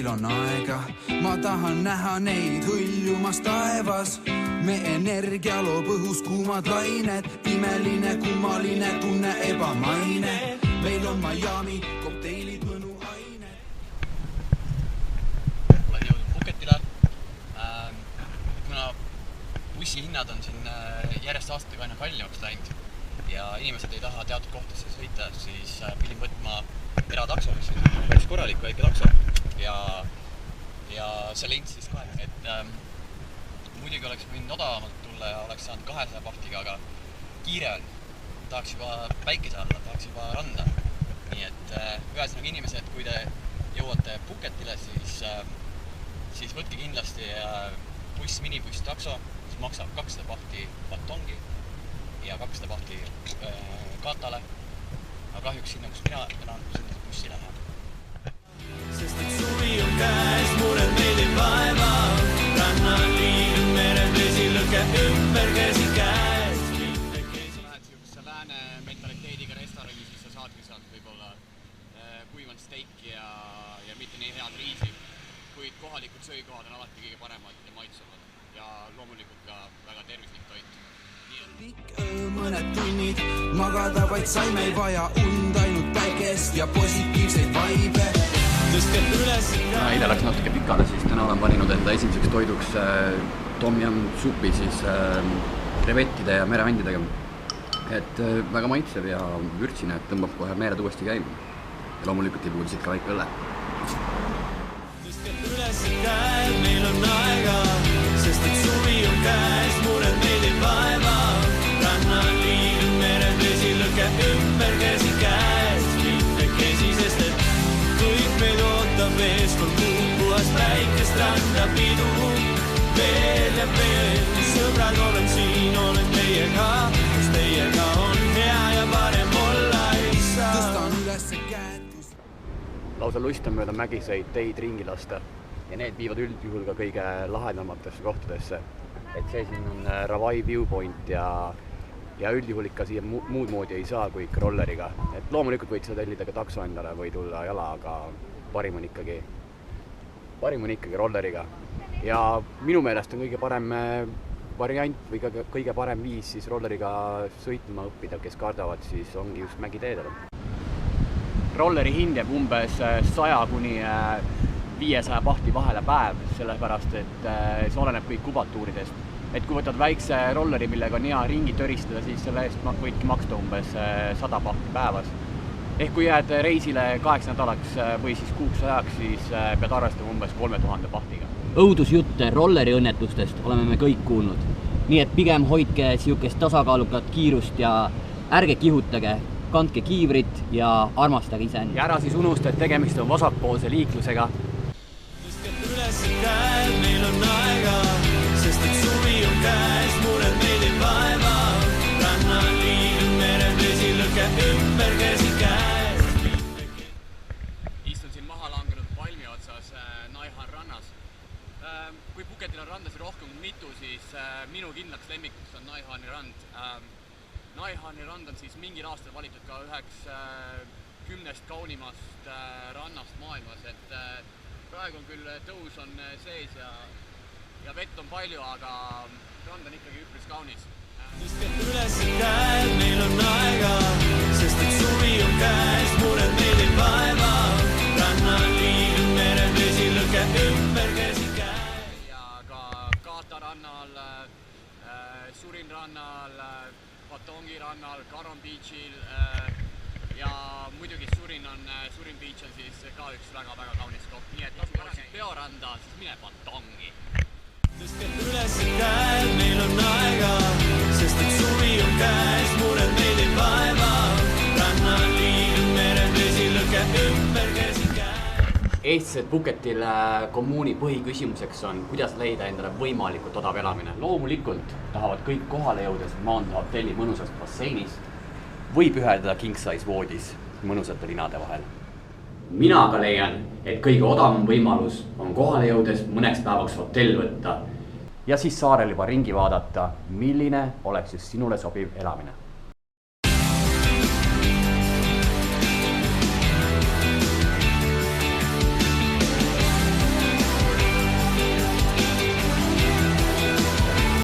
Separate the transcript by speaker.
Speaker 1: on aega, ma tahan näha neid hõljumas taevas. Me energia loob õhus kuumad lained, imeline, kummaline tunne, ebamaine. Meil on Miami, kokteilid, mõnuained.
Speaker 2: Olen jõudnud Pucketile. Kuna bussihinnad on siin järjest aastatega aina kallimaks läinud ja inimesed ei taha teatud kohtadesse sõita, siis pidin võtma eratakso, mis on päris korralik väike takso ja see lent siis ka, et muidugi oleks võinud odavamalt tulla ja oleks saanud 200 pahtiga, aga kiire on. Tahaks juba päikese alla, tahaks juba randa. Nii et ühesõnaga inimesed, kui te jõuate Pucketile, siis võtke kindlasti buss, minibuss, takso, mis maksab 200 pahti Batongi ja 200 pahti Katale. Aga kahjuks sinna, kus mina elan, sinna bussi läheb.
Speaker 3: Sest et suvi on käes, mured meid ei vaeva. Rannan liigub merel vesi, lõke ümber käsi käes.
Speaker 2: Sa lähed siukse lääne mentaliteediga restorani, siis sa saadki sealt võib-olla kuivanud steiki ja mitte nii head riisi. Kuid kohalikud söögikohad on alati kõige paremad ja maitsevad ja loomulikult ka väga tervislik toit.
Speaker 1: Pikk öö, mõned tunnid, magada vaid saime, ei vaja und, ainult päikest ja positiivseid vaibe.
Speaker 4: Eile läks natuke pikale, siis täna olen valinud enda esimeseks toiduks tom yum supi siis krevettide ja mereandidega. Et väga maitsev ja vürtsine, et tõmbab kohe meeled uuesti käima. Ja loomulikult ei puudu siit ka väike õlle.
Speaker 3: Tõstke üles käed, meil on aega, sest et suvi on käes, mured meid ei vaeva. Rannan liigub merel vesi, lõke ümber käsi käes, mitte käsi, sest et kõik meid ootab ees, kol kuud puhas päikest randa pidu. Veel ja veel, sõbrad, olen siin, olen teiega, kus teiega on hea ja parem olla ei saa.
Speaker 1: Tõstan üles käed.
Speaker 4: Lausa lust on mööda mägiseid teid ringi lasta ja need viivad üldjuhul ka kõige lahedamatesse kohtadesse. Et see siin on Ravai Viewpoint ja üldjuhul ikka siia muud moodi ei saa kui ikka rolleriga. Et loomulikult võid sa tellida ka takso endale või tulla jala, aga parim on ikkagi rolleriga. Ja minu meelest on kõige parem variant või kõige parem viis siis rolleriga sõitma õppida, kes kardavad, siis ongi just mägiteedel. Rolleri hind jääb umbes 100 kuni 500 pahti vahele päev, sellepärast et see oleneb kõik kubatuuridest. Et kui võtad väikse rolleri, millega on hea ringi töristada, siis selle eest võidki maksta umbes 100 pahti päevas. Ehk kui jääd reisile 8 nädalaks või siis kuuks ajaks, siis pead arvestama umbes 3000 pahtiga.
Speaker 5: Õudusjutte rolleri õnnetustest oleme me kõik kuulnud. Nii et pigem hoidke siukest tasakaalukat kiirust ja ärge kihutage, kandke kiivrit ja armastage iseend.
Speaker 4: Ja ära siis unusta, et tegemist on vasakpoolse liiklusega.
Speaker 3: Tõstke üles käed, meil on aega, sest et suvi on käes, mured meid ei vaeva. Rannan liigub merel vesi, lõke ümber käsi käes.
Speaker 2: Istun siin maha langenud palmi otsas Naihan rannas. Kui Pucketil on randasid rohkem kui mitu, siis minu kindlaks lemmikuks on Naihani rand. Naihani rand on siis mingil aastal valitud ka üheks 10 kaunimast rannast maailmas, et praegu on küll tõus on sees ja vett on palju, aga rand on ikkagi üpris kaunis.
Speaker 3: Tõstke üles käed, meil on aega, sest et suvi on käes, mured meid ei vaeva. Rannan liigub merel vesi, lõke ümber käsi käes.
Speaker 2: Ja ka Kata rannal, Surin rannal, Batongi rannal, Karon Beachil ja muidugi Surin Beach on siis ka üks väga-väga kaunis koht. Nii et kui oleksid peoranda, siis mine Batongi.
Speaker 3: Tõstke üles käed, meil on aega, sest et suvi on käes, mured meid ei vaeva. Rannan liigub merel vesi, lõke ümber käsi käes.
Speaker 4: Eestlased Pucketil kommuuni põhiküsimuseks on, kuidas leida endale võimalikult odav elamine. Loomulikult tahavad kõik kohale jõudes maanduda hotelli mõnusast basseinis või pühedada king-size voodis mõnusate linade vahel. Mina aga leian, et kõige odavam võimalus on kohale jõudes mõneks päevaks hotell võtta ja siis saarel juba ringi vaadata, milline oleks just sinule sobiv elamine.